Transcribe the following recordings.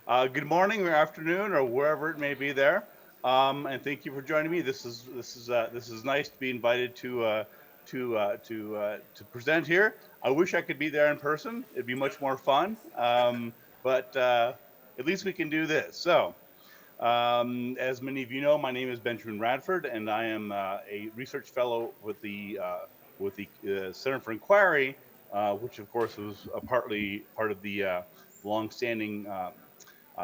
Good morning or afternoon or wherever it may be there, and thank you for joining me. This is nice to be invited to present here. I wish I could be there in person. It'd be much more fun, but at least we can do this. As many of you know, my name is Benjamin Radford, and I am a research fellow with the Center for Inquiry, which of course was partly part of the longstanding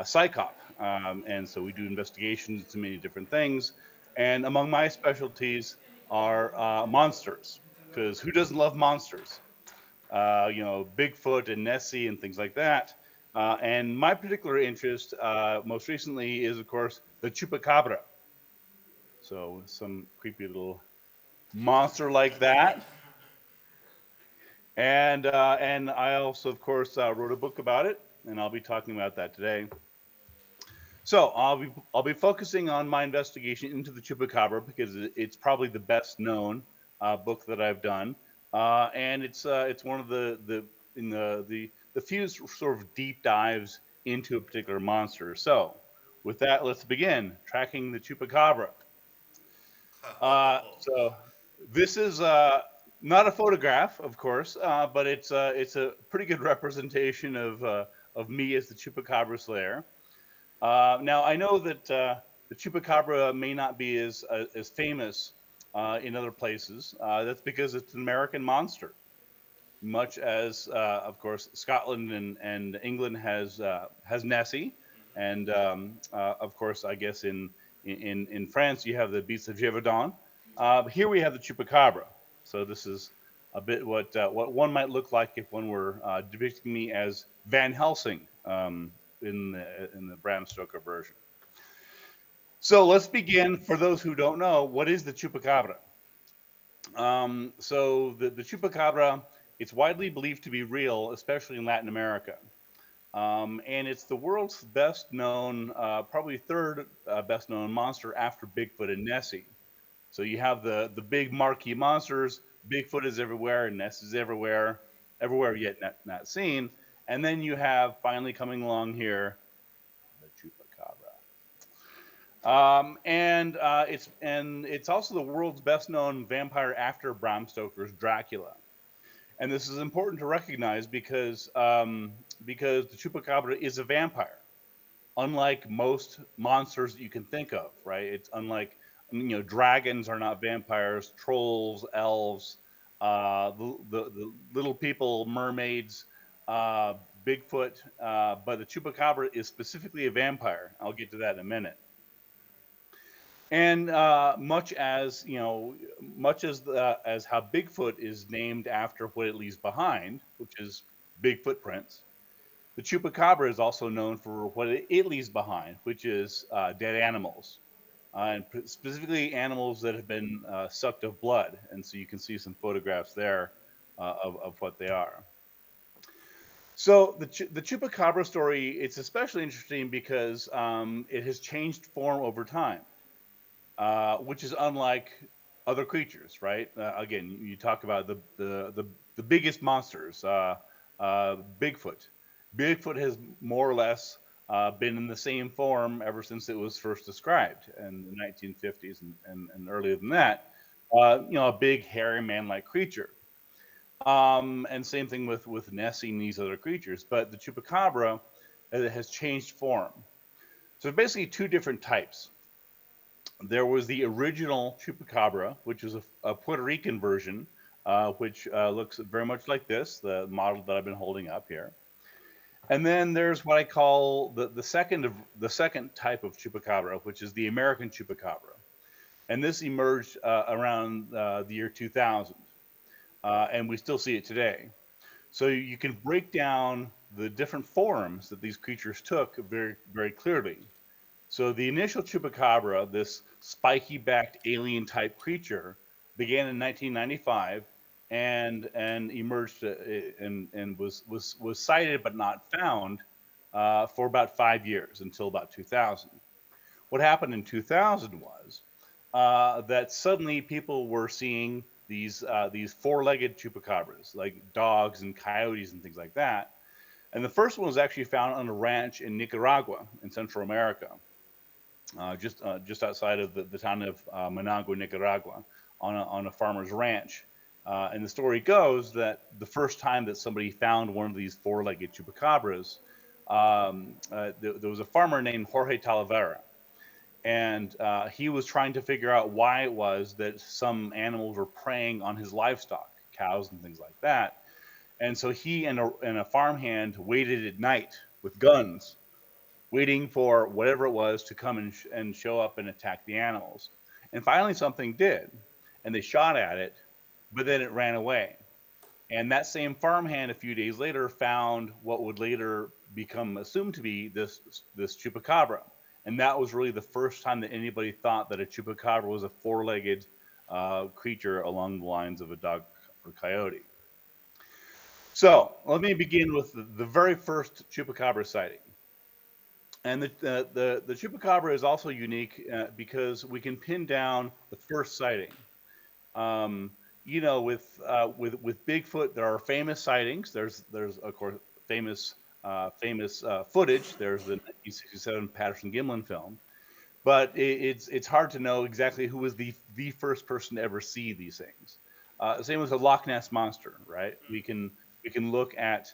psychop. And so we do investigations into many different things. And among my specialties are monsters, because who doesn't love monsters? Bigfoot and Nessie and things like that. And my particular interest, most recently, is of course the chupacabra. So some creepy little monster like that. And I also, of course, wrote a book about it, and I'll be talking about that today. So I'll be focusing on my investigation into the chupacabra because it's probably the best known book that I've done, and it's one of the few sort of deep dives into a particular monster. So with that, let's begin tracking the chupacabra. So this is not a photograph, of course, but it's a pretty good representation of me as the chupacabra slayer. Now I know that the chupacabra may not be as famous in other places. That's because it's an American monster, much as, of course, Scotland and England has Nessie, and of course, I guess in France you have the beasts of Gévaudan. But here we have the chupacabra. So this is a bit what one might look like if one were depicting me as Van Helsing in the Bram Stoker version. So let's begin. For those who don't know, what is the chupacabra? So the chupacabra, it's widely believed to be real, especially in Latin America. And it's the world's best known, probably third best known monster after Bigfoot and Nessie. So you have the big marquee monsters. Bigfoot is everywhere, and Ness is everywhere yet not seen. And then you have finally coming along here the chupacabra. And it's also the world's best known vampire after Bram Stoker's Dracula. And this is important to recognize because the chupacabra is a vampire, unlike most monsters that you can think of. Right? It's unlike dragons are not vampires, trolls, elves, the little people, mermaids, uh, Bigfoot, but the chupacabra is specifically a vampire. I'll get to that in a minute. And much as how Bigfoot is named after what it leaves behind, which is big footprints, the chupacabra is also known for what it leaves behind, which is dead animals, and specifically animals that have been sucked of blood. And so you can see some photographs there of what they are. So the chupacabra story, it's especially interesting because it has changed form over time, which is unlike other creatures, right? Again, you talk about the biggest monsters, Bigfoot. Bigfoot has more or less been in the same form ever since it was first described in the 1950s and earlier than that. A big, hairy, man-like creature. And same thing with Nessie and these other creatures. But the chupacabra has changed form. So basically, two different types. There was the original chupacabra, which is a Puerto Rican version, which looks very much like this, the model that I've been holding up here. And then there's what I call the second type of chupacabra, which is the American chupacabra, and this emerged around the year 2000, and we still see it today. So you can break down the different forms that these creatures took very very clearly. So the initial chupacabra, this spiky-backed alien-type creature, began in 1995 and emerged and was sighted but not found for about 5 years until about 2000. What happened in 2000 was that suddenly people were seeing these four-legged chupacabras, like dogs and coyotes and things like that, And the first one was actually found on a ranch in Nicaragua in Central America, just outside of the town of Managua, Nicaragua, on a farmer's ranch. And the story goes that the first time that somebody found one of these four-legged chupacabras, there was a farmer named Jorge Talavera, and he was trying to figure out why it was that some animals were preying on his livestock, cows and things like that. And so he and a farmhand waited at night with guns, waiting for whatever it was to come and show up and attack the animals. And finally, something did, and they shot at it, but then it ran away. And that same farmhand, a few days later, found what would later become assumed to be this chupacabra. And that was really the first time that anybody thought that a chupacabra was a four-legged creature along the lines of a dog or coyote. So let me begin with the very first chupacabra sighting. And the chupacabra is also unique because we can pin down the first sighting. Um, with Bigfoot, there are famous sightings. There's of course famous footage. There's the 1967 Patterson-Gimlin film, but it's hard to know exactly who was the first person to ever see these things. Same with the Loch Ness monster, right? We can look at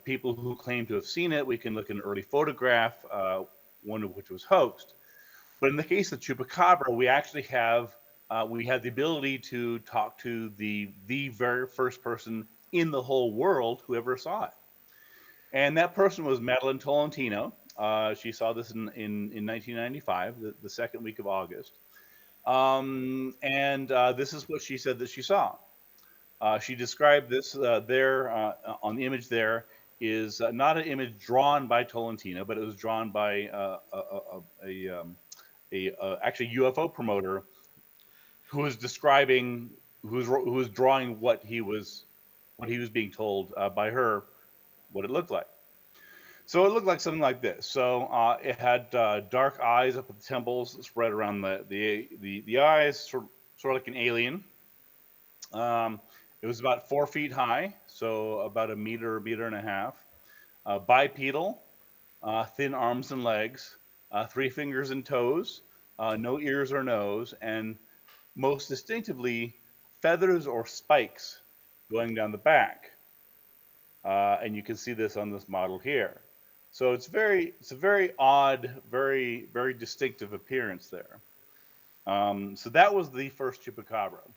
people who claim to have seen it. We can look at an early photograph, one of which was hoaxed. But in the case of chupacabra, we actually have the ability to talk to the very first person in the whole world who ever saw it, and that person was Madeline Tolentino. She saw this in 1995, the second week of August, and this is what she said that she saw. She described this there on the image. There is not an image drawn by Tolentino, but it was drawn by actually UFO promoter who was describing who was drawing what he was being told by her what it looked like. So it looked like something like this. So it had dark eyes up at the temples, spread around the eyes, sort of like an alien. Um, it was about 4 feet high, so about a meter and a half. Bipedal, thin arms and legs, 3 fingers and toes, no ears or nose, and most distinctively, feathers or spikes going down the back. And you can see this on this model here. So it's a very odd, very distinctive appearance there. So that was the first chupacabra.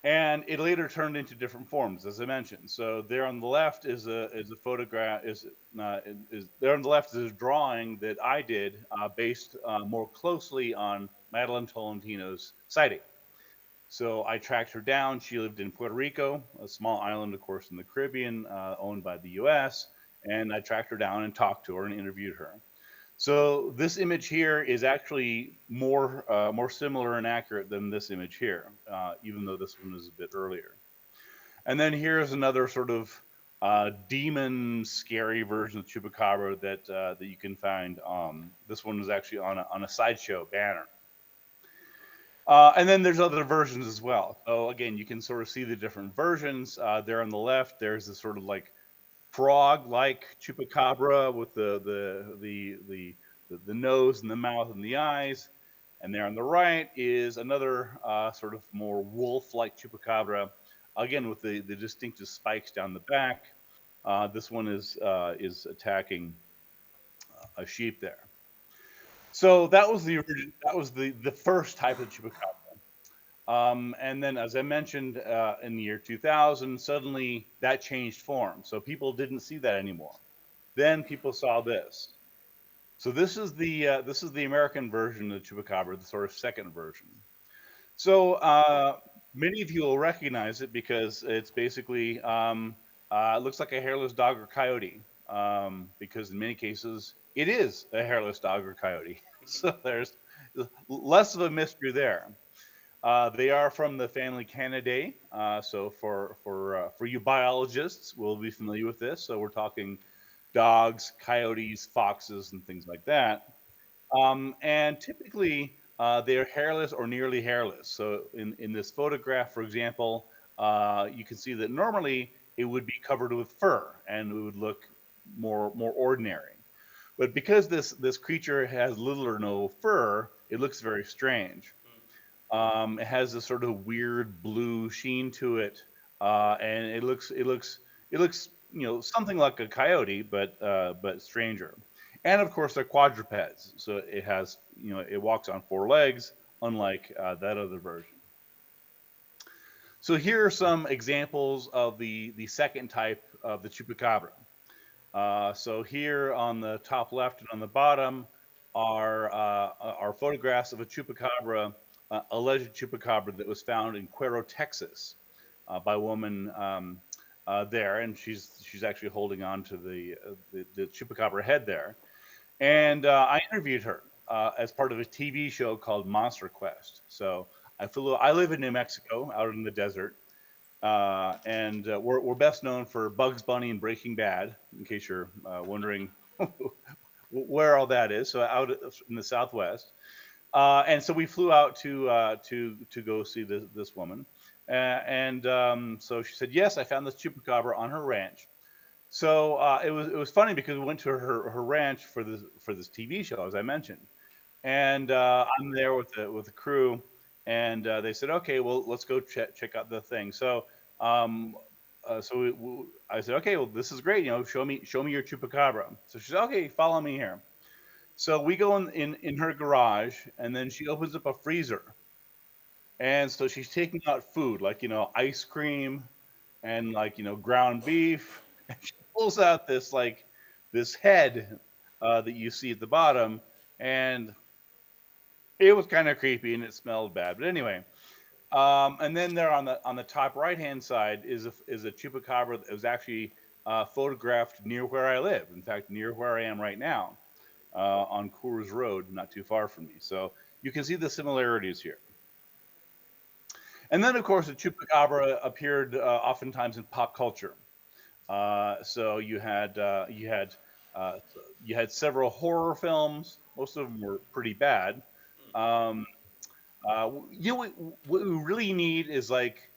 And it later turned into different forms, as I mentioned. So there on the left is a photograph is there on the left is a drawing that I did based more closely on Madeline Tolentino's sighting. So I tracked her down. She lived in Puerto Rico, a small island, of course, in the Caribbean, owned by the U.S. And I tracked her down and talked to her and interviewed her. So this image here is actually more similar and accurate than this image here, even though this one is a bit earlier. And then here's another sort of demon, scary version of Chupacabra that you can find. This one is actually on a sideshow banner. And then there's other versions as well. So again, you can sort of see the different versions. There on the left, there's this sort of like frog-like chupacabra with the nose and the mouth and the eyes. And there on the right is another sort of more wolf-like chupacabra, again with the distinctive spikes down the back. This one is attacking a sheep there. So that was the first type of chupacabra. And then, as I mentioned, in the year 2000, suddenly that changed form. So people didn't see that anymore. Then people saw this. So this is the American version of the chupacabra, the sort of second version. So many of you will recognize it because it's basically it looks like a hairless dog or coyote. Because in many cases it is a hairless dog or coyote. So there's less of a mystery there. They are from the family Canidae. So for you biologists, we'll be familiar with this. So we're talking dogs, coyotes, foxes, and things like that. And typically, they are hairless or nearly hairless. So in this photograph, for example, you can see that normally it would be covered with fur, and it would look more ordinary. But because this creature has little or no fur, it looks very strange. It has this sort of weird blue sheen to it, and it looks something like a coyote, but stranger. And of course, they're quadrupeds, so it walks on four legs, unlike that other version. So here are some examples of the second type of the chupacabra. So here on the top left and on the bottom are photographs of a chupacabra, alleged chupacabra that was found in Cuero, Texas, by a woman there, and she's actually holding on to the chupacabra head there. And I interviewed her as part of a TV show called Monster Quest. So I live in New Mexico, out in the desert, and we're best known for Bugs Bunny and Breaking Bad, in case you're wondering where all that is. So out in the Southwest, and so we flew out to go see this woman, and so she said, yes, I found this chupacabra on her ranch. So it was funny because we went to her ranch for this TV show, as I mentioned, and I'm there with the crew, and they said, okay, well, let's go check out the thing. So I said, okay, well, this is great. Show me your chupacabra. So she said, okay, follow me here. So we go in her garage, and then she opens up a freezer, and so she's taking out food like ice cream and like ground beef, and she pulls out this head that you see at the bottom, and it was kind of creepy and it smelled bad. But anyway, and then there on the top right hand side is a chupacabra that was actually photographed near where I live. In fact, near where I am right now, on Coors Road, not too far from me. So you can see the similarities here. And then, of course, the chupacabra appeared oftentimes in pop culture. So uh, you had several horror films. Most of them were pretty bad. Um, what we really need is like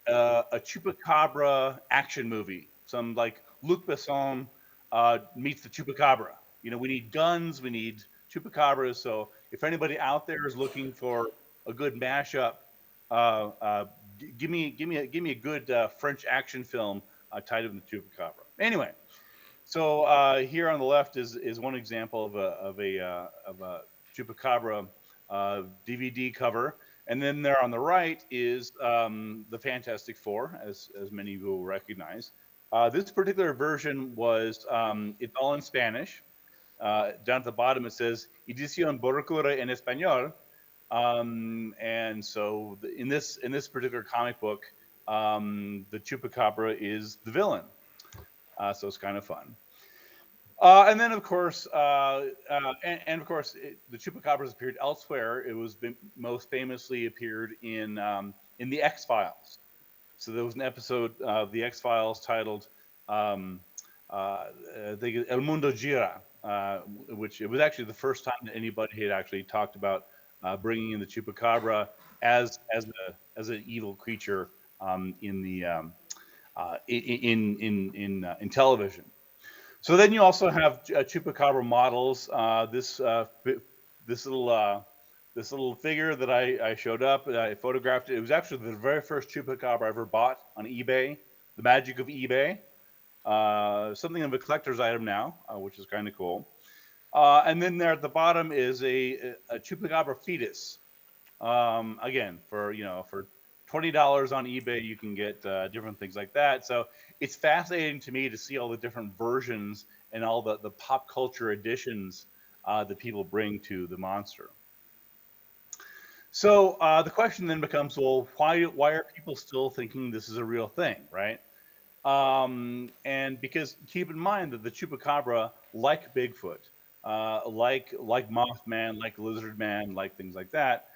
a chupacabra action movie. Some like Luc Besson meets the chupacabra. We need guns, we need chupacabras. So if anybody out there is looking for a good mashup, uh, uh, give me a good French action film titled the chupacabra. Anyway, so here on the left is one example of a chupacabra DVD cover, and then there on the right is the Fantastic Four, as many of you will recognize. This particular version it's all in Spanish. Down at the bottom it says Edición Borracura en Español, and so in this particular comic book, the chupacabra is the villain. So it's kind of fun. And then, of course, and of course, the chupacabras appeared elsewhere. It was most famously appeared in the X Files. So there was an episode of the X Files titled um, "El Mundo Gira," which it was actually the first time that anybody had actually talked about bringing in the chupacabra as an evil creature in television. So then you also have chupacabra models. This little this little figure that I showed up, I photographed it. It was actually the very first chupacabra I ever bought on eBay. The magic of eBay. Something of a collector's item now, which is kind of cool. And then there at the bottom is a chupacabra fetus. Again, for $20 on eBay, you can get different things like that. So it's fascinating to me to see all the different versions and all the pop culture additions that people bring to the monster. So the question then becomes, well, why are people still thinking this is a real thing, right? And because keep in mind that the chupacabra, like Bigfoot, like Mothman, like Lizard Man, like things like that,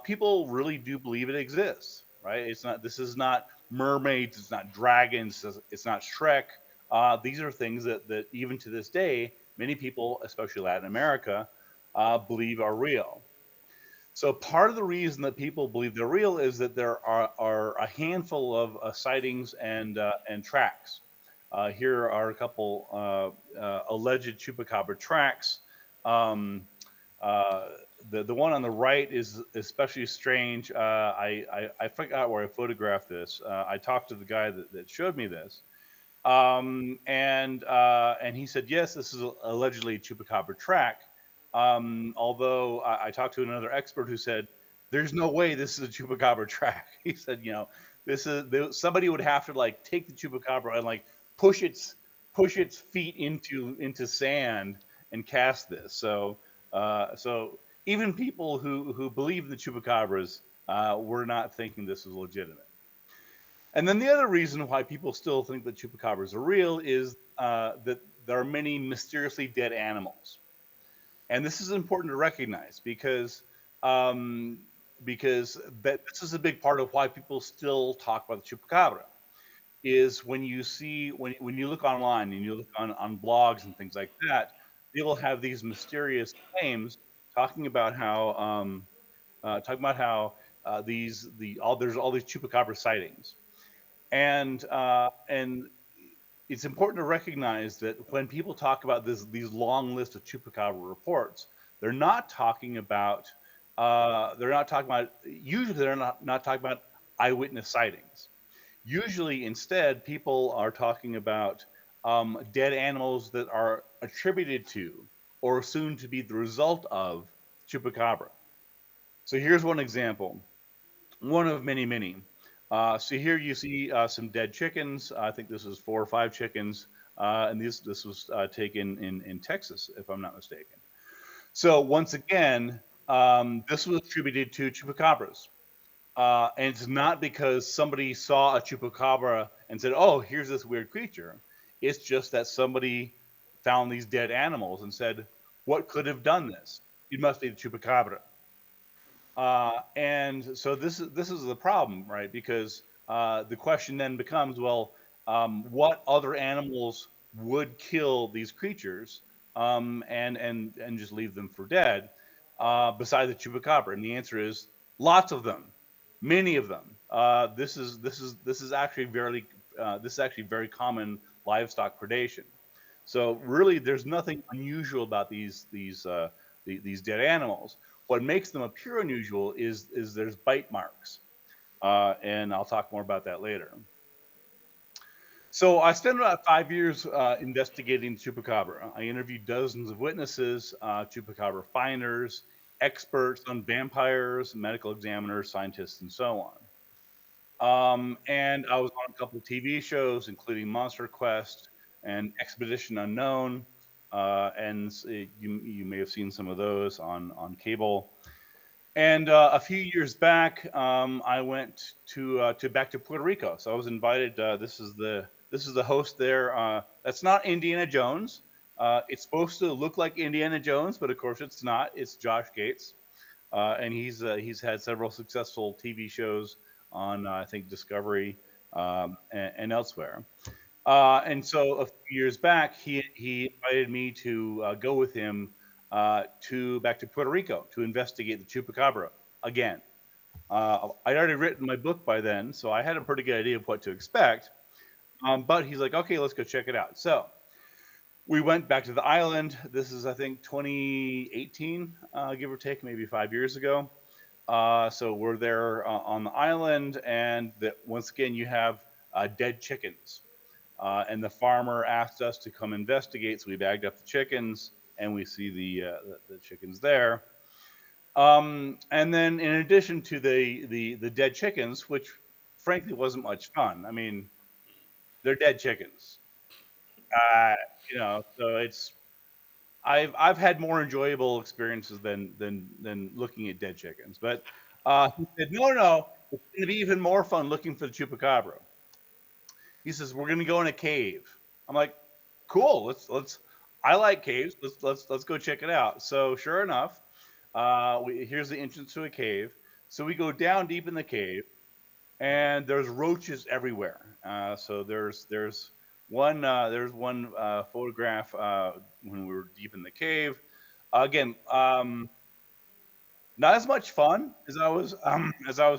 people really do believe it exists, right? It's not. This is not mermaids. It's not dragons. It's not Shrek. These are things that even to this day, many people, especially Latin America, believe are real. So part of the reason that people believe they're real is that there are a handful of sightings and tracks. Here are a couple alleged chupacabra tracks. Um, uh, the one on the right is especially strange. I forgot where I photographed this. I talked to the guy that showed me this, and he said yes, this is allegedly a chupacabra track. Although I talked to another expert who said there's no way this is a chupacabra track. He said, somebody would have to like take the chupacabra and like push its push its feet into sand and cast this. So even people who believe the chupacabras were not thinking this was legitimate. And then the other reason why people still think that chupacabras are real is that there are many mysteriously dead animals, and this is important to recognize um, because this is a big part of why people still talk about the chupacabra. Is when you see when you look online and you look on blogs and things like that, they will have these mysterious claims talking about how there's all these chupacabra sightings, and it's important to recognize that when people talk about these long lists of chupacabra reports, they're not talking about usually they're not talking about eyewitness sightings. Usually, instead, people are talking about dead animals that are attributed to or soon to be the result of chupacabra. So here's one example, one of many, many. So here you see some dead chickens. I think this is 4 or 5 chickens, and this was taken in Texas, if I'm not mistaken. So once again, this was attributed to chupacabras, and it's not because somebody saw a chupacabra and said, "Oh, here's this weird creature." It's just that somebody found these dead animals and said, "What could have done this? It must be the chupacabra." And so this is the problem, right? Because the question then becomes, well, what other animals would kill these creatures and just leave them for dead, besides the chupacabra? And the answer is lots of them, many of them. This is actually very common livestock predation. So really, there's nothing unusual about these dead animals. What makes them appear unusual is there's bite marks, and I'll talk more about that later. So I spent about 5 years investigating chupacabra. I interviewed dozens of witnesses, chupacabra finders, experts on vampires, medical examiners, scientists, and so on. And I was on a couple of TV shows, including Monster Quest and Expedition Unknown, you may have seen some of those on cable. And a few years back, I went to back to Puerto Rico. So I was invited. This is the host there. That's not Indiana Jones. It's supposed to look like Indiana Jones, but of course it's not. It's Josh Gates, and he's had several successful TV shows on I think Discovery, and elsewhere. And so a few years back, he invited me to go with him to back to Puerto Rico to investigate the chupacabra again. I'd already written my book by then, so I had a pretty good idea of what to expect. But he's like, okay, let's go check it out. So we went back to the island. This is, I think, 2018, give or take, maybe 5 years ago. So we're there on the island, and once again, you have dead chickens. And the farmer asked us to come investigate, so we bagged up the chickens, and we see the chickens there. And then, in addition to the dead chickens, which frankly wasn't much fun. I mean, they're dead chickens. Uh, so I've had more enjoyable experiences than looking at dead chickens. But he said, no, no, it's going to be even more fun looking for the chupacabra. He says we're going to go in a cave. I'm like, cool. Let's. I like caves. Let's go check it out. So sure enough, here's the entrance to a cave. So we go down deep in the cave, and there's roaches everywhere. So there's one photograph when we were deep in the cave. Again, not as much fun as I was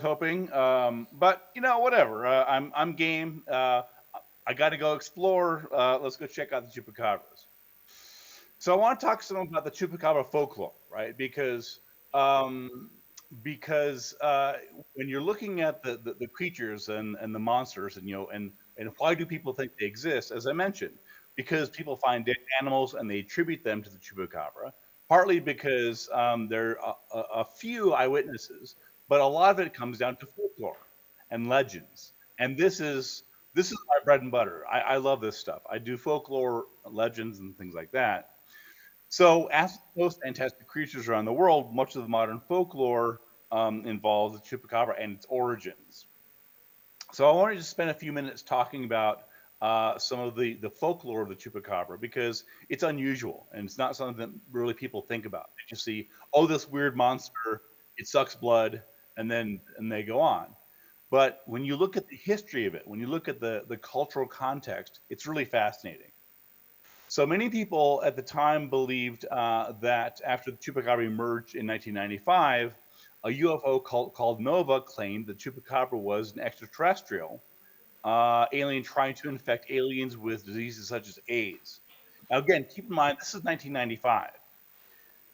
hoping, but whatever. I'm game. I got to go explore. Let's go check out the chupacabras. So I want to talk to someone about the chupacabra folklore, right? Um, because when you're looking at the creatures and the monsters, and and why do people think they exist? As I mentioned, because people find dead animals and they attribute them to the chupacabra. Partly because there are a few eyewitnesses, but a lot of it comes down to folklore and legends. And this is my bread and butter. I love this stuff. I do folklore, legends, and things like that. So, as most fantastic creatures around the world, much of the modern folklore involves the chupacabra and its origins. So, I wanted to spend a few minutes talking about some of the folklore of the chupacabra because it's unusual and it's not something that really people think about. They just see, oh, this weird monster, it sucks blood, and they go on. But when you look at the history of it, when you look at the cultural context, it's really fascinating. So many people at the time believed that after the Chupacabra emerged in 1995, a UFO called Nova claimed that Chupacabra was an extraterrestrial alien trying to infect aliens with diseases such as AIDS. Now, again, keep in mind this is 1995.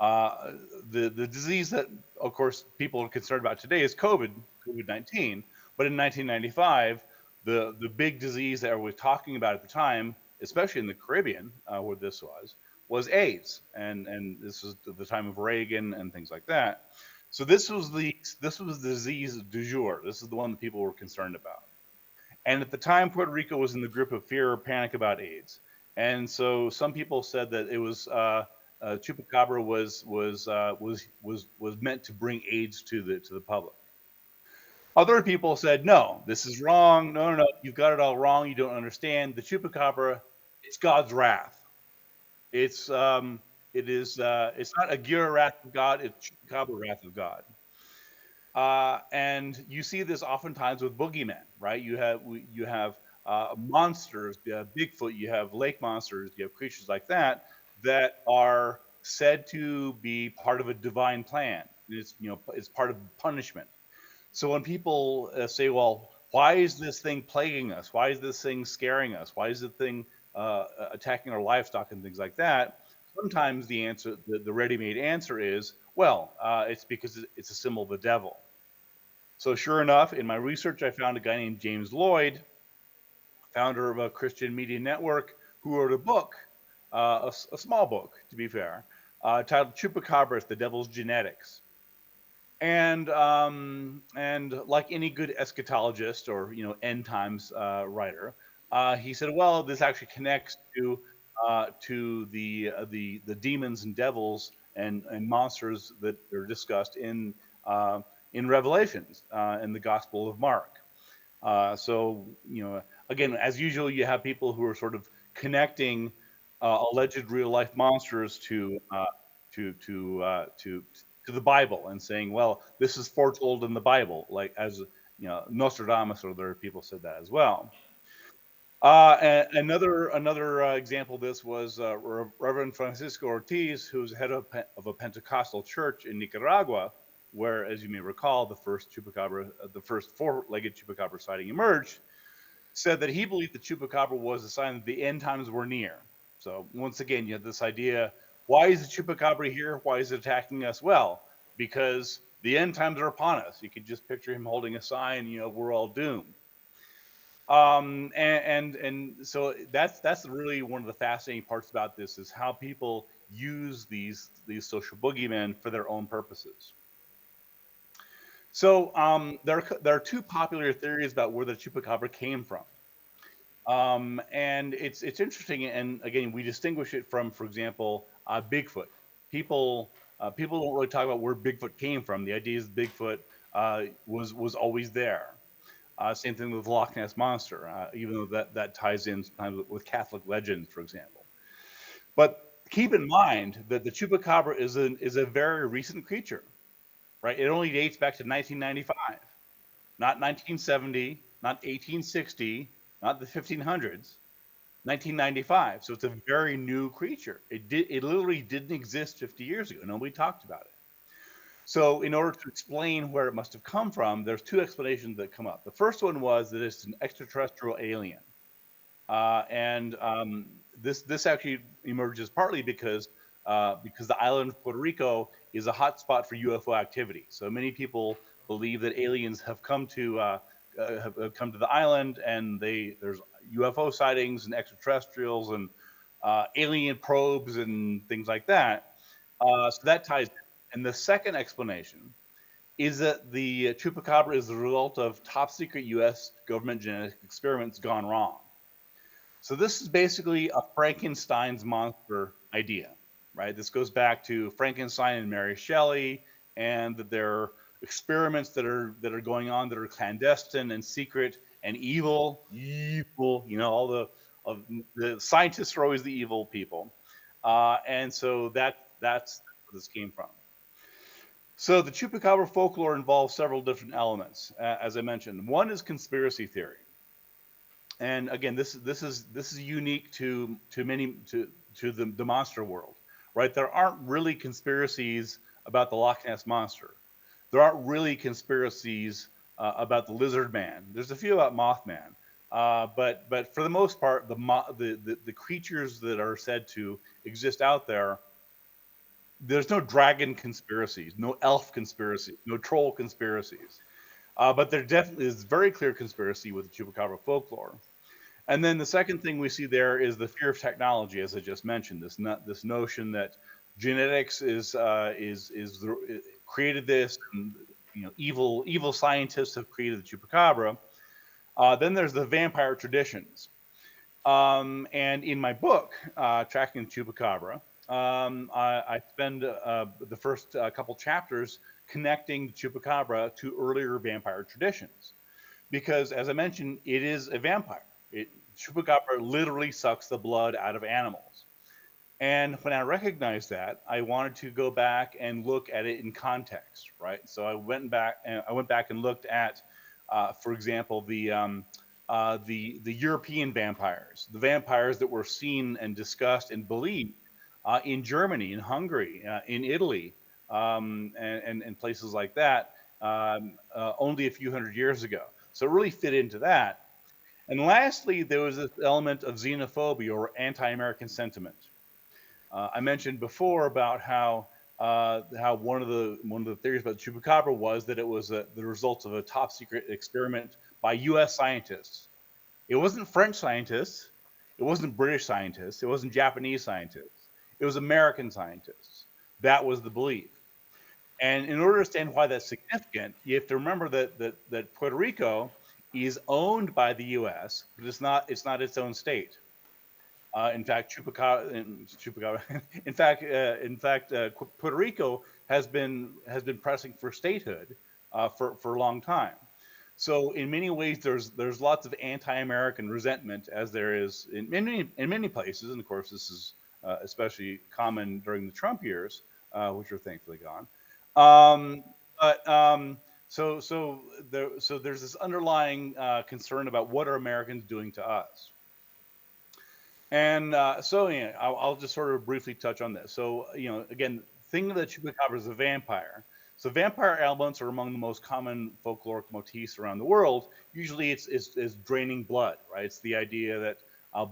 Uh, the disease that, of course, people are concerned about today is COVID-19. But in 1995, the big disease that we're talking about at the time, especially in the Caribbean, where this was AIDS, and this was the time of Reagan and things like that. So this was the disease du jour. This is the one that people were concerned about. And at the time, Puerto Rico was in the grip of fear or panic about AIDS. And so some people said that it was chupacabra was meant to bring AIDS to the public. Other people said, no, this is wrong. No, no, no, you've got it all wrong. You don't understand. The chupacabra, it's God's wrath. It's not a Gira wrath of God. It's chupacabra wrath of God. And you see this oftentimes with boogeymen, right? You have monsters, you have Bigfoot, you have lake monsters, you have creatures like that that are said to be part of a divine plan. It's part of punishment. So when people say, "Well, why is this thing plaguing us? Why is this thing scaring us? Why is the thing attacking our livestock and things like that?" Sometimes the ready-made answer is, "Well, it's because it's a symbol of the devil." So sure enough, in my research, I found a guy named James Lloyd, founder of a Christian media network, who wrote a book, a small book, to be fair, titled "Chupacabras: The Devil's Genetics." And like any good eschatologist or end times writer, he said, well, this actually connects to the demons and devils and monsters that are discussed in Revelations in the Gospel of Mark. So again, as usual, you have people who are sort of connecting alleged real life monsters to the Bible and saying, well, this is foretold in the Bible, like as Nostradamus or other people said that as well. Another example of this was Reverend Francisco Ortiz, who's head of a Pentecostal church in Nicaragua, where, as you may recall, the first four-legged chupacabra sighting emerged, said that he believed the chupacabra was a sign that the end times were near. So once again, you have this idea: why is the chupacabra here? Why is it attacking us? Well, because the end times are upon us. You could just picture him holding a sign, we're all doomed. And so that's really one of the fascinating parts about this is how people use these social boogeymen for their own purposes. So there are two popular theories about where the chupacabra came from. And it's interesting, and again, we distinguish it from, for example, Bigfoot. People don't really talk about where Bigfoot came from. The idea is Bigfoot was always there. Same thing with the Loch Ness monster, even though that ties in sometimes with Catholic legends, for example. But keep in mind that the chupacabra is a very recent creature, right? It only dates back to 1995, not 1970, not 1860, not the 1500s. 1995. So it's a very new creature. It literally didn't exist 50 years ago. Nobody talked about it. So in order to explain where it must have come from, there's two explanations that come up. The first one was that it's an extraterrestrial alien. And this actually emerges partly because the island of Puerto Rico is a hotspot for UFO activity. So many people believe that aliens have come to the island, and there's UFO sightings and extraterrestrials and alien probes and things like that. So that ties in. And the second explanation is that the chupacabra is the result of top secret U.S. government genetic experiments gone wrong. So this is basically a Frankenstein's monster idea, right? This goes back to Frankenstein and Mary Shelley, and that there are experiments that are going on that are clandestine and secret and evil. You know, all of the scientists are always the evil people, and so that's where this came from. So the chupacabra folklore involves several different elements, as I mentioned. One is conspiracy theory, and again, this is unique to the monster world, right? There aren't really conspiracies about the Loch Ness monster. There aren't really conspiracies about the lizard man. There's a few about Mothman, but for the most part, the creatures that are said to exist out there, there's no dragon conspiracies, no elf conspiracies, no troll conspiracies. But there definitely is very clear conspiracy with the chupacabra folklore. And then the second thing we see there is the fear of technology, as I just mentioned. This notion that genetics created this, and evil scientists have created the chupacabra. Then there's the vampire traditions. And in my book, Tracking the Chupacabra, I spend the first couple chapters connecting the chupacabra to earlier vampire traditions because, as I mentioned, it is a vampire. Chupacabra literally sucks the blood out of animals. And when I recognized that, I wanted to go back and look at it in context, right? So I went back and looked at, for example, the European vampires, the vampires that were seen and discussed and believed in Germany, in Hungary, in Italy, and places like that, only a few hundred years ago. So it really fit into that. And lastly, there was this element of xenophobia or anti-American sentiment. I mentioned before about how one of the theories about the chupacabra was that it was the result of a top secret experiment by U.S. scientists. It wasn't French scientists, it wasn't British scientists, it wasn't Japanese scientists. It was American scientists. That was the belief. And in order to understand why that's significant, you have to remember that Puerto Rico is owned by the U.S., but it's not its own state. In fact, Puerto Rico has been pressing for statehood for a long time. So in many ways, there's lots of anti-American resentment, as there is in many places, and of course, this is especially common during the Trump years, which are thankfully gone. Um, but there's this underlying concern about what are Americans doing to us. And yeah, I'll just sort of briefly touch on this. So, again, think of the chupacabra as a vampire. So, vampire elements are among the most common folkloric motifs around the world. Usually, it's draining blood, right? It's the idea that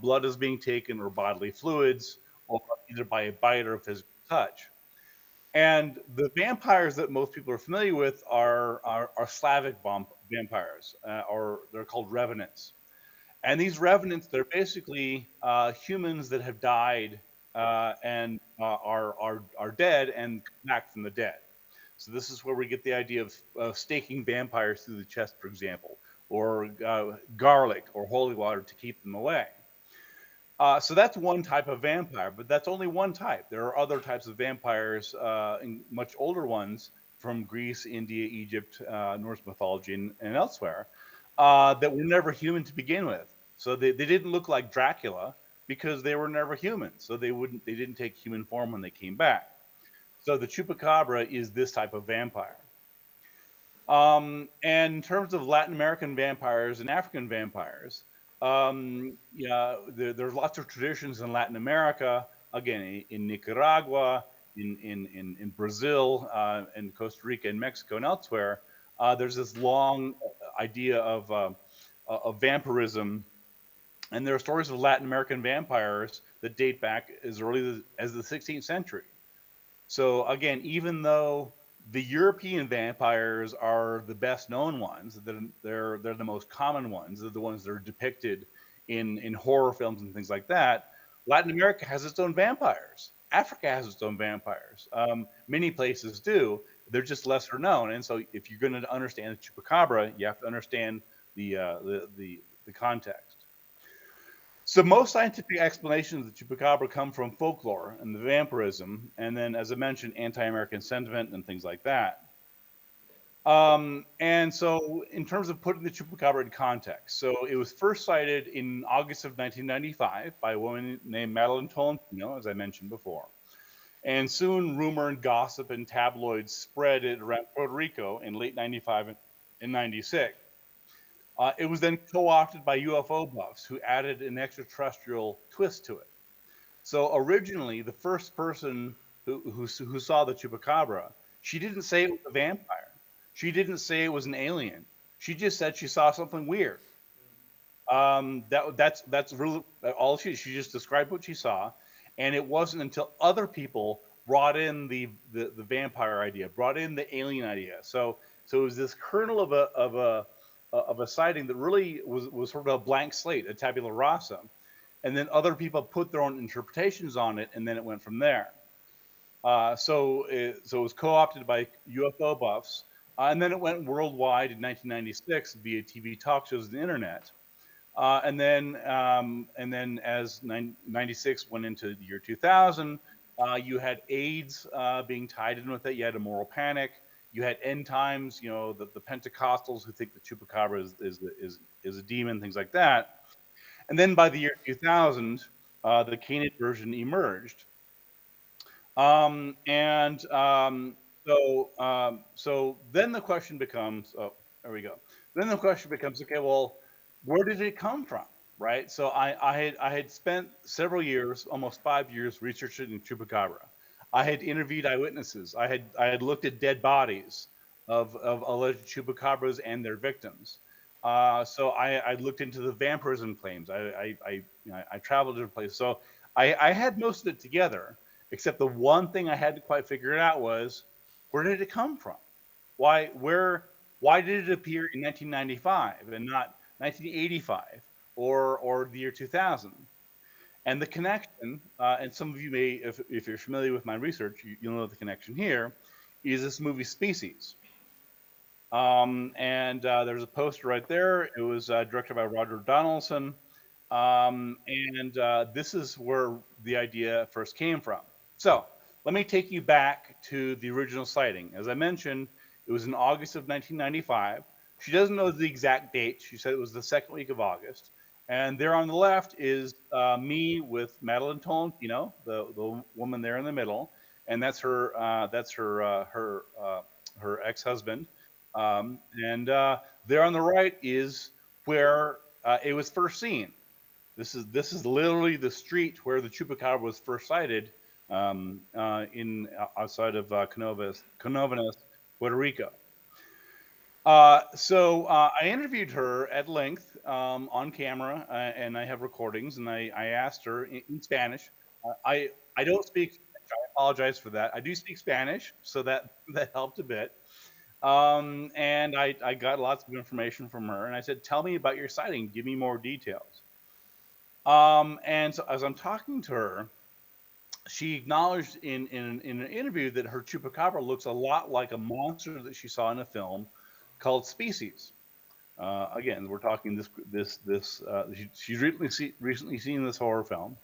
blood is being taken or bodily fluids, or either by a bite or physical touch. And the vampires that most people are familiar with are Slavic vampires, or they're called revenants. And these revenants, they're basically humans that have died and are dead and come back from the dead. So this is where we get the idea of staking vampires through the chest, for example, or garlic or holy water to keep them away. So that's one type of vampire, but that's only one type. There are other types of vampires, much older ones from Greece, India, Egypt, Norse mythology, and elsewhere, that were never human to begin with. So they didn't look like Dracula because they were never human. So they didn't take human form when they came back. So the chupacabra is this type of vampire. And in terms of Latin American vampires and African vampires, yeah, there's lots of traditions in Latin America. Again, in Nicaragua, in Brazil, in Costa Rica, and Mexico, and elsewhere, there's this long idea of vampirism And there are stories of Latin American vampires that date back as early as the 16th century. So again, even though the European vampires are the best known ones, they're the most common ones, they're the ones that are depicted in horror films and things like that. Latin America has its own vampires. Africa has its own vampires. Many places do. They're just lesser known. And so, if you're going to understand the chupacabra, you have to understand the context. So most scientific explanations of the chupacabra come from folklore and the vampirism, and then, as I mentioned, anti-American sentiment and things like that. And so, in terms of putting the chupacabra in context, so it was first sighted in August of 1995 by a woman named Madeline Tolentino, as I mentioned before. And soon, rumor and gossip and tabloids spread it around Puerto Rico in late 95 and 96. It was then co-opted by UFO buffs who added an extraterrestrial twist to it. So originally, the first person who saw the chupacabra, she didn't say it was a vampire. She didn't say it was an alien. She just said she saw something weird. That's really all she just described what she saw, and it wasn't until other people brought in the vampire idea, brought in the alien idea. So it was this kernel of a sighting that really was sort of a blank slate, a tabula rasa, and then other people put their own interpretations on it, and then it went from there. So it was co-opted by UFO buffs, and then it went worldwide in 1996 via TV talk shows and the internet. And then as 96 went into the year 2000, you had AIDS being tied in with it. You had a moral panic. You had end times. The Pentecostals who think the chupacabra is a demon, things like that. And then by the year 2000, the canid version emerged. And so then the question becomes, oh, there we go. Then the question becomes, okay, well, where did it come from, right? So I had spent several years, almost 5 years, researching chupacabra. I had interviewed eyewitnesses. I had looked at dead bodies of alleged chupacabras and their victims. So I looked into the vampirism claims. I traveled to different places. So I had most of it together. Except the one thing I hadn't quite figured out was, where did it come from? Why did it appear in 1995 and not 1985 or the year 2000? And the connection, and some of you may, if you're familiar with my research, you'll know the connection here, is this movie Species. And there's a poster right there. It was directed by Roger Donaldson. And this is where the idea first came from. So let me take you back to the original sighting. As I mentioned, it was in August of 1995. She doesn't know the exact date. She said it was the second week of August. And there on the left is me with Madeline Tolentino, the woman there in the middle, and that's her ex-husband. And there on the right is where it was first seen. This is literally the street where the chupacabra was first sighted, in outside of Canovenas, Puerto Rico. So I interviewed her at length on camera, and I have recordings. And I asked her in Spanish. I don't speak Spanish. I apologize for that. I do speak Spanish, so that helped a bit. And I got lots of information from her, and I said, "Tell me about your sighting. Give me more details." And so as I'm talking to her, she acknowledged in an interview that her chupacabra looks a lot like a monster that she saw in a film called Species. Again, we're talking she's recently seen this horror film.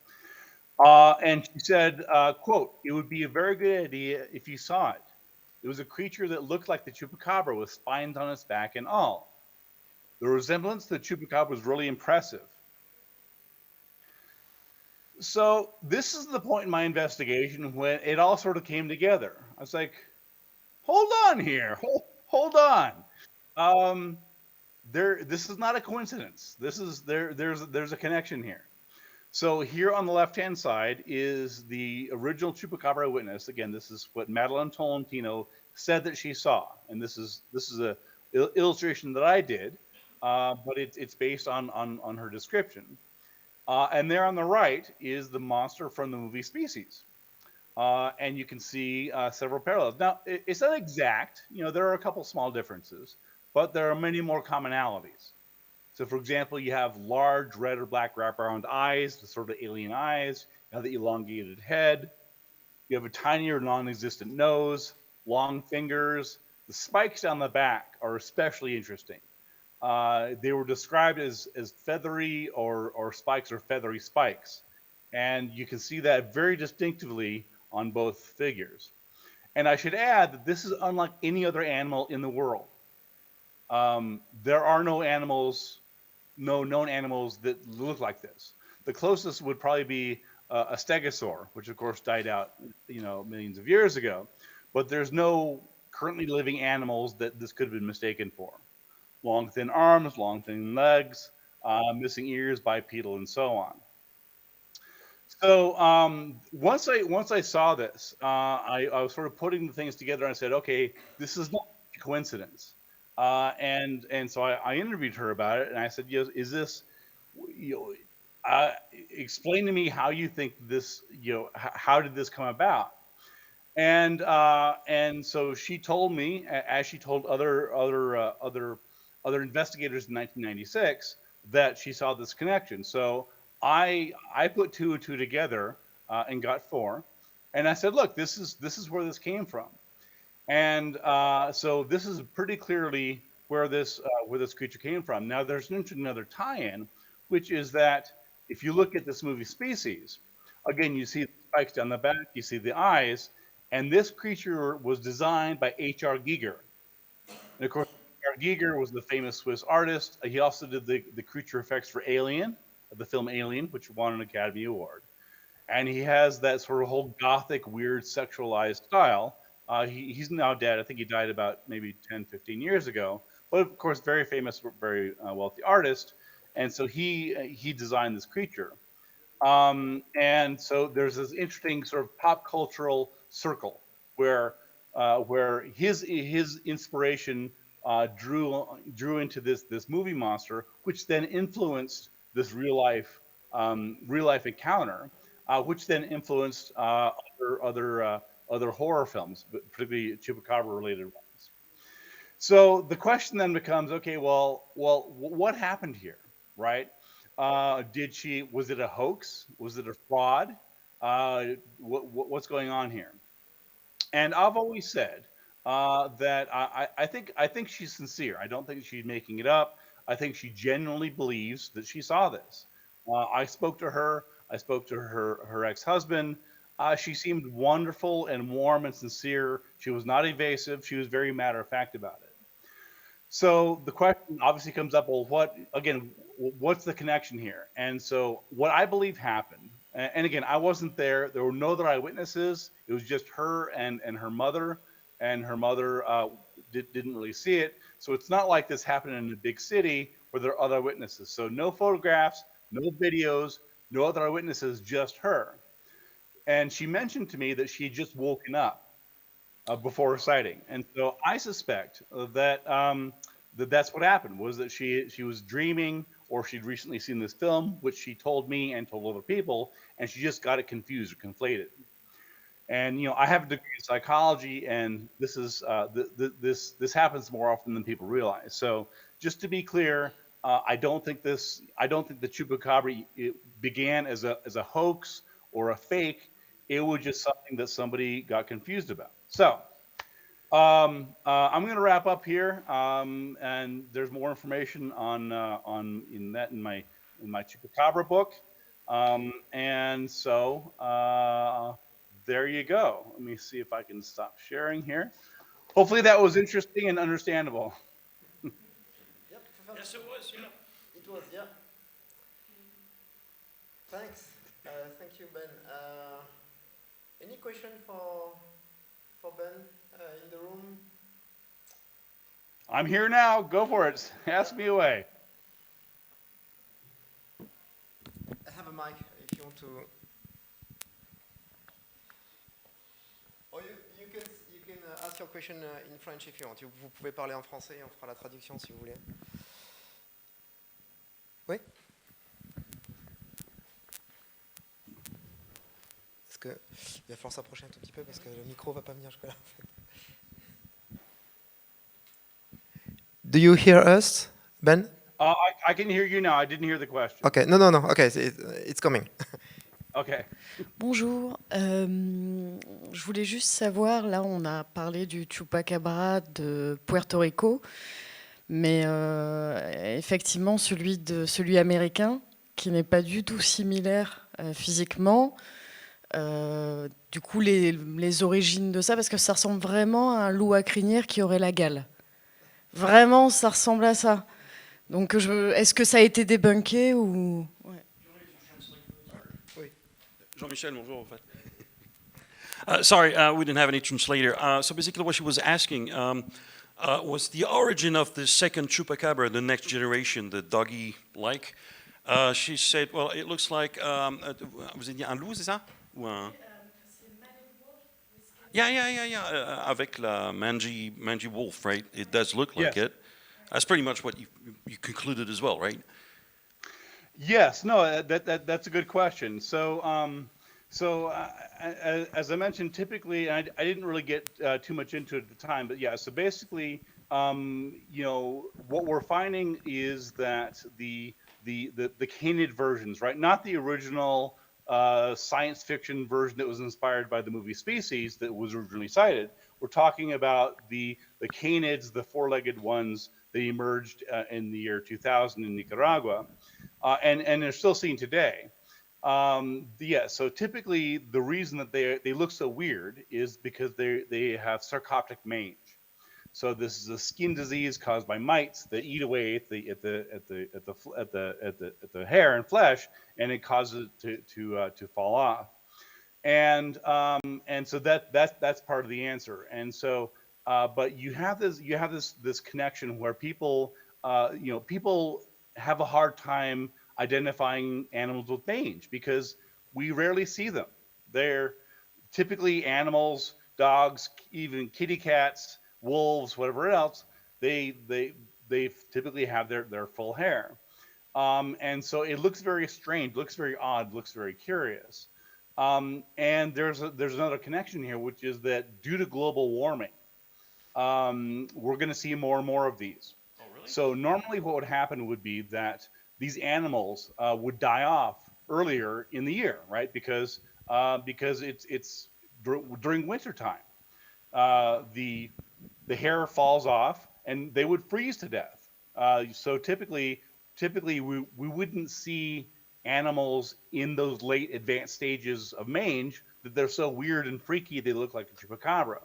And she said, quote, "It would be a very good idea if you saw it. It was a creature that looked like the chupacabra with spines on its back and all. The resemblance to the chupacabra was really impressive." So this is the point in my investigation when it all sort of came together. I was like, hold on here, hold on. Um, this is not a coincidence. There's a connection here. So here on the left-hand side is the original chupacabra witness. Again, this is what Madeline Tolentino said that she saw, and this is a illustration that I did, but it's based on her description. And there on the right is the monster from the movie Species. And you can see several parallels. Now, it's not exact. There are a couple small differences, but there are many more commonalities. So, for example, you have large red or black wraparound eyes, the sort of alien eyes. You have the elongated head. You have a tinier, non-existent nose, long fingers. The spikes down the back are especially interesting. They were described as feathery or spikes or feathery spikes. And you can see that very distinctively on both figures. And I should add that this is unlike any other animal in the world. There are no animals, no known animals that look like this. The closest would probably be a stegosaur, which of course died out, millions of years ago. But there's no currently living animals that this could have been mistaken for. Long, thin arms, long, thin legs, missing ears, bipedal, and so on. So once I saw this, I was sort of putting the things together, and I said, okay, this is not a coincidence. And so I interviewed her about it, and I said, is this, you know, explain to me how you think this, how did this come about? And so she told me, as she told other investigators in 1996, that she saw this connection. So I put two and two together and got four, and I said, look, this is where this came from, and so this is pretty clearly where this creature came from. Now there's another tie-in, which is that if you look at this movie Species, again you see the spikes down the back, you see the eyes, and this creature was designed by H.R. Giger. And of course, H.R. Giger was the famous Swiss artist. He also did the creature effects for Alien, the film Alien, which won an Academy Award. And he has that sort of whole gothic, weird, sexualized style. He's now dead. I think he died about maybe 10, 15 years ago. But of course, very famous, very wealthy artist. And so he designed this creature. And so there's this interesting sort of pop cultural circle where his inspiration drew into this movie monster, which then influenced this real life encounter, which then influenced other horror films, but particularly Chupacabra related ones. So the question then becomes, okay, what happened here, right? Was it a hoax? Was it a fraud? What's going on here? And I've always said that I think she's sincere. I don't think she's making it up. I think she genuinely believes that she saw this. I spoke to her. I spoke to her ex-husband. She seemed wonderful and warm and sincere. She was not evasive. She was very matter of fact about it. So the question obviously comes up, well, what's the connection here? And so what I believe happened, and again, I wasn't there. There were no other eyewitnesses. It was just her and her mother, and her mother didn't really see it. So it's not like this happened in a big city where there are other witnesses. So no photographs, no videos, no other eyewitnesses, just her. And she mentioned to me that she had just woken up before sighting. And so I suspect that's what happened, was that she was dreaming, or she'd recently seen this film, which she told me and told other people, and she just got it confused or conflated. And I have a degree in psychology, and this happens more often than people realize. So just to be clear, I don't think the chupacabra began as a hoax or a fake. It was just something that somebody got confused about. So I'm going to wrap up here, and there's more information on in my chupacabra book, and so there you go. Let me see if I can stop sharing here. Hopefully that was interesting and understandable. Yep. Yes, it was, yeah. It was, yeah. Thanks. Thank you, Ben. Any question for Ben in the room? I'm here now. Go for it. Ask me away. I have a mic if you want to. Or you can ask your question in French if you want. Vous pouvez parler en français et on fera la traduction si vous voulez. Oui? que il va falloir s'approcher un tout petit peu parce que le micro va pas venir jusque-là. En fait. Do you hear us, Ben? I can hear you now. I didn't hear the question. Okay, no. Okay, it's coming. Okay. Bonjour, je voulais juste savoir, là on a parlé du ChupaCabra de Puerto Rico, mais effectivement celui américain, qui n'est pas du tout similaire physiquement, du coup les origines de ça, parce que ça ressemble vraiment à un loup à crinière qui aurait la gale. Vraiment, ça ressemble à ça. Donc est-ce que ça a été débunké ou... Ouais. Jean-Michel, bonjour, en fait. Sorry, we didn't have any translator. So basically what she was asking was the origin of the second ChupaCabra, the next generation, the doggy-like. She said, well, it looks like... vous avez dit un loup, c'est ça? Ou un... Yeah. Avec la mangy wolf, right? It does look like Yes. it. That's pretty much what you concluded as well, right? Yes, no, that's a good question. So, as I mentioned, typically, I didn't really get too much into it at the time, but yeah. So basically, what we're finding is that the canid versions, right? Not the original science fiction version that was inspired by the movie Species that was originally cited. We're talking about the canids, the four-legged ones that emerged in the year 2000 in Nicaragua. And they're still seen today. So typically the reason that they look so weird is because they have sarcoptic mange. So this is a skin disease caused by mites that eat away at the hair and flesh, and it causes it to fall off. And so that's part of the answer. And so, but you have this connection where people have a hard time identifying animals with mange because we rarely see them. They're typically animals, dogs, even kitty cats, wolves, whatever else. They typically have their full hair, and so it looks very strange, looks very odd, looks very curious. And there's another connection here, which is that due to global warming, we're going to see more and more of these. Oh, really? So normally what would happen would be that these animals would die off earlier in the year, right? Because it's during wintertime. The hair falls off and they would freeze to death. So typically we wouldn't see animals in those late advanced stages of mange that they're so weird and freaky they look like a chupacabra.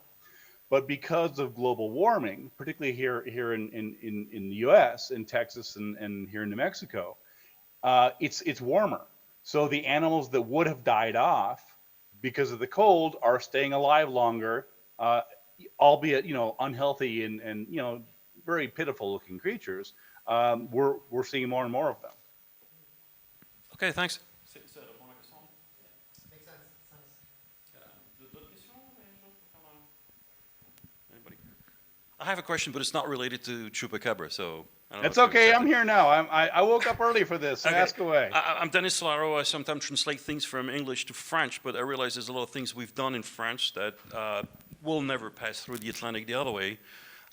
But because of global warming, particularly here in the U.S., in Texas, and here in New Mexico, it's warmer. So the animals that would have died off because of the cold are staying alive longer, albeit unhealthy and very pitiful looking creatures. We're seeing more and more of them. Okay, thanks. I have a question, but it's not related to ChupaCabra, so... That's okay, I'm here now. I woke up early for this, so okay. Ask away. I'm Denis Solaro. I sometimes translate things from English to French, but I realize there's a lot of things we've done in French that will never pass through the Atlantic the other way.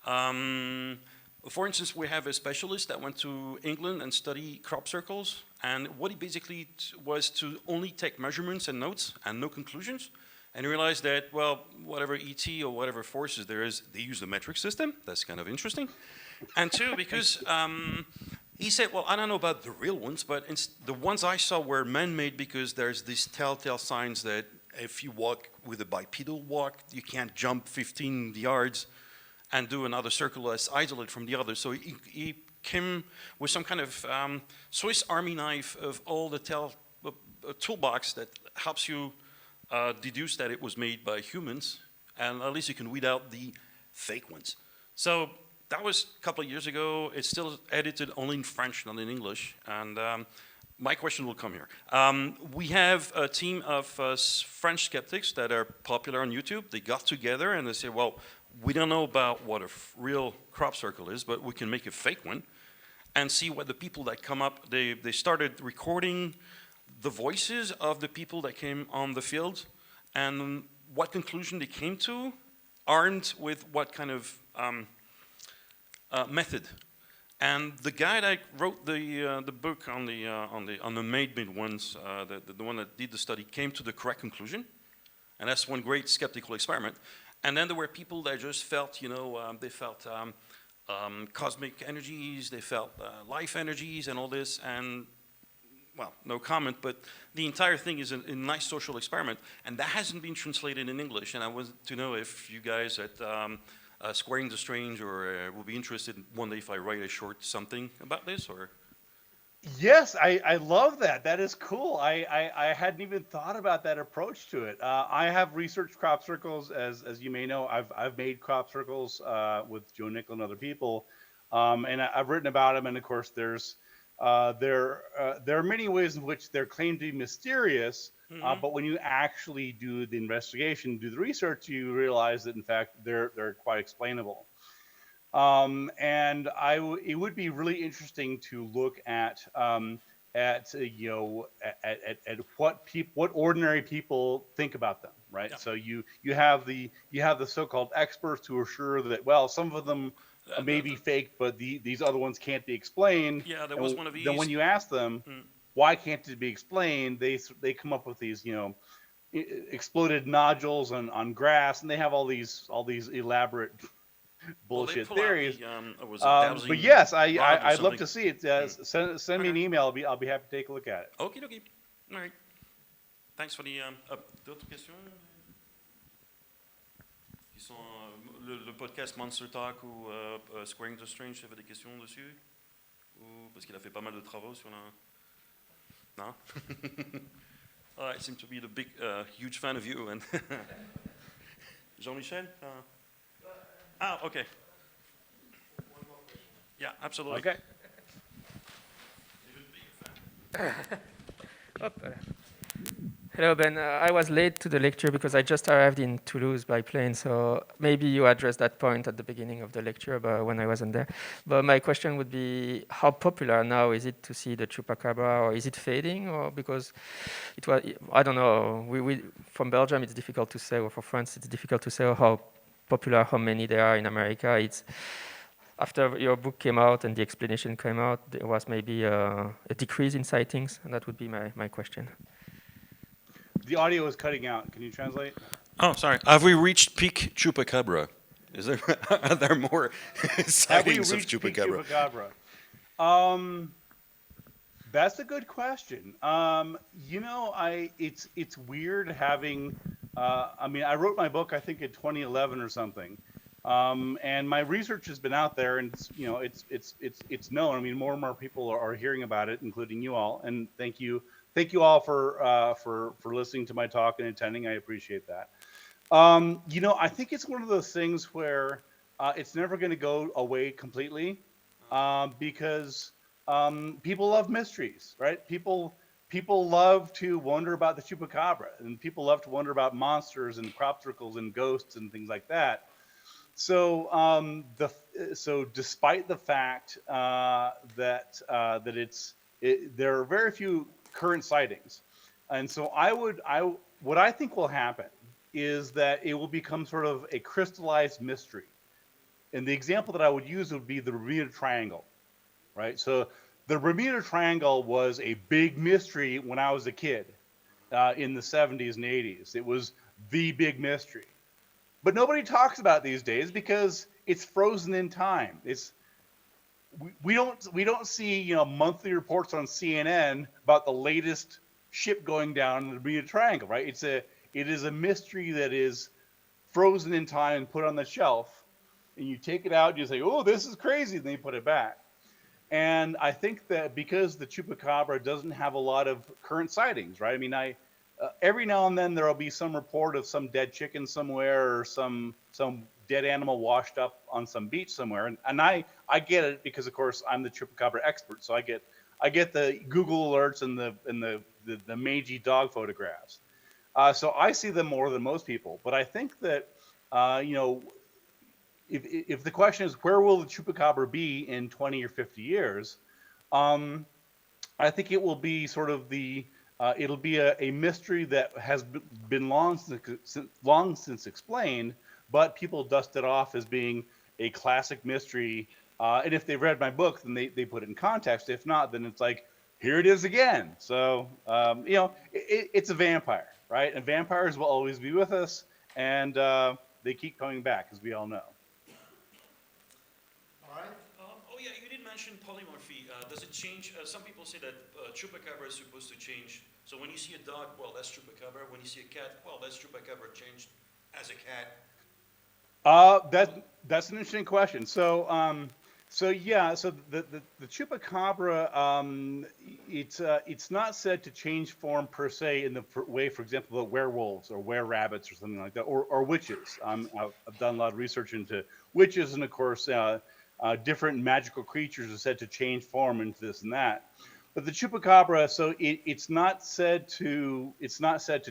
For instance, we have a specialist that went to England and studied crop circles, and what he basically was to only take measurements and notes and no conclusions. And realized that, well, whatever ET or whatever forces there is, they use the metric system. That's kind of interesting. And two, because he said, well, I don't know about the real ones, but the ones I saw were man-made because there's these telltale signs that if you walk with a bipedal walk, you can't jump 15 yards and do another circle that's isolated from the other. So he came with some kind of Swiss Army knife of all the toolbox that helps you deduce that it was made by humans, and at least you can weed out the fake ones. So that was a couple of years ago. It's still edited only in French, not in English, and my question will come here. We have a team of French skeptics that are popular on YouTube. They got together and they said, well, we don't know about what a real crop circle is, but we can make a fake one and see what the people that come up, they started recording the voices of the people that came on the field and what conclusion they came to, armed with what kind of method. And the guy that wrote the book on the made ones, the one that did the study, came to the correct conclusion, and that's one great skeptical experiment. And then there were people that just felt, they felt cosmic energies, they felt life energies, and all this, and well, no comment, but the entire thing is a nice social experiment, and that hasn't been translated in English, and I wanted to know if you guys at Squaring the Strange or will be interested one day if I write a short something about this, or... Yes, I love that. That is cool. I hadn't even thought about that approach to it. I have researched crop circles, as you may know. I've made crop circles with Joe Nickel and other people, and I've written about them. And of course, there are many ways in which they're claimed to be mysterious. But when you actually do the investigation, do the research, you realize that in fact they're quite explainable. And it would be really interesting to look at what ordinary people think about them, right? Yeah. So you have the so-called experts who are sure that, well, some of them may be fake, but these other ones can't be explained. Yeah, there was one of these. Then when you ask them why can't it be explained, they come up with these exploded nodules on grass, and they have all these elaborate bullshit theories. But yes, I'd love to see it. Send me an email. I'll be happy to take a look at it. Okay. All right. Thanks for the. D'autres questions? Qui sont le podcast Monster Talk ou Squaring the Strange, tu avais des questions dessus? Ou parce qu'il a fait pas mal de travaux sur la. Non? I seem to be the big, huge fan of you. And Jean-Michel? Okay. One more question. Yeah, absolutely. Okay. Hello, Ben. I was late to the lecture because I just arrived in Toulouse by plane, so maybe you addressed that point at the beginning of the lecture, but when I wasn't there. But my question would be, how popular now is it to see the ChupaCabra, or is it fading, or because it was, I don't know, we from Belgium it's difficult to say, or for France it's difficult to say how popular, how many there are in America. It's after your book came out and the explanation came out, there was maybe a decrease in sightings, and that would be my question. The audio is cutting out. Can you translate? Oh, sorry. Have we reached peak ChupaCabra? Are there more sightings of ChupaCabra? That's a good question. It's weird having. I wrote my book I think in 2011 or something, and my research has been out there, and it's known. I mean, more and more people are hearing about it, including you all. And thank you all for listening to my talk and attending. I appreciate that. I think it's one of those things where it's never going to go away completely, because people love mysteries, right? People love to wonder about the chupacabra, and people love to wonder about monsters and crop circles and ghosts and things like that. So despite the fact that there are very few current sightings, and so what I think will happen is that it will become sort of a crystallized mystery. And the example that I would use would be the Bermuda Triangle, right? So the Bermuda Triangle was a big mystery when I was a kid in the 70s and 80s. It was the big mystery. But nobody talks about it these days because it's frozen in time. We don't see monthly reports on CNN about the latest ship going down the Bermuda Triangle, right? It is a mystery that is frozen in time and put on the shelf, and you take it out and you say, "Oh, this is crazy," and then you put it back. And I think that because the chupacabra doesn't have a lot of current sightings, right? I mean, every now and then there will be some report of some dead chicken somewhere or some dead animal washed up on some beach somewhere, and I get it because of course I'm the chupacabra expert, so I get the Google alerts and the mangy dog photographs. So I see them more than most people. But I think that if the question is where will the chupacabra be in 20 or 50 years, I think it will be sort of the It'll be a mystery that has been long since explained, but people dust it off as being a classic mystery. And if they've read my book, then they put it in context. If not, then it's like, here it is again. So, it's a vampire, right? And vampires will always be with us, and they keep coming back, as we all know. All right. Oh yeah, you did mention polymorphy. Does it change? Some people say that ChupaCabra is supposed to change. So when you see a dog, well, that's ChupaCabra. When you see a cat, well, that's ChupaCabra changed as a cat. That's an interesting question. So the chupacabra, it's not said to change form per se in the way, for example, that werewolves or were-rabbits or something like that, or witches. I've done a lot of research into witches, and of course, different magical creatures are said to change form into this and that. But the chupacabra, so it's not said to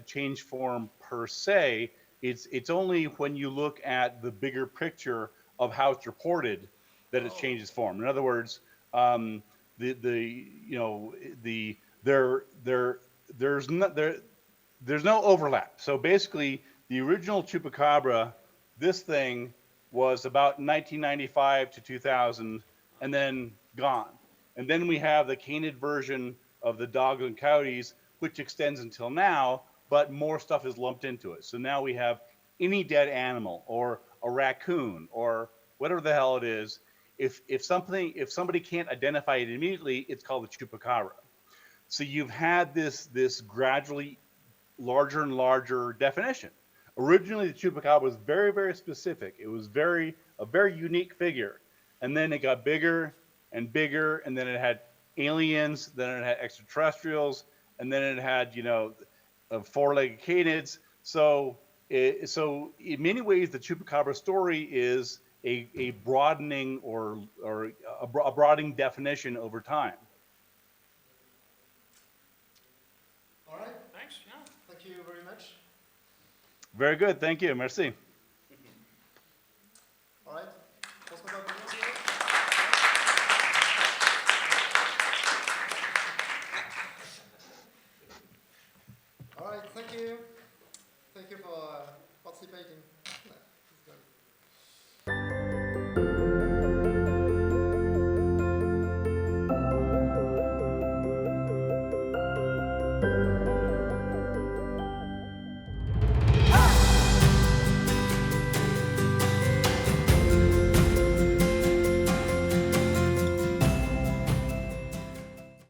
change form per se. It's only when you look at the bigger picture of how it's reported that it changes form. In other words, the you know the there's no overlap. So basically, the original chupacabra, this thing was about 1995 to 2000, and then gone. And then we have the canid version of the dogs and coyotes, which extends until now, but more stuff is lumped into it. So now we have any dead animal or a raccoon or whatever the hell it is. If somebody can't identify it immediately, it's called the chupacabra. So you've had this gradually larger and larger definition. Originally, the chupacabra was very, very specific. It was a very unique figure, and then it got bigger and bigger, and then it had aliens, then it had extraterrestrials, and then it had four-legged canids. So in many ways, the chupacabra story is a broadening or a broadening definition over time. All right. Thanks. Yeah. Thank you very much. Very good. Thank you. Merci. All right. François Papillon. All right. Thank you. Thank you for participating.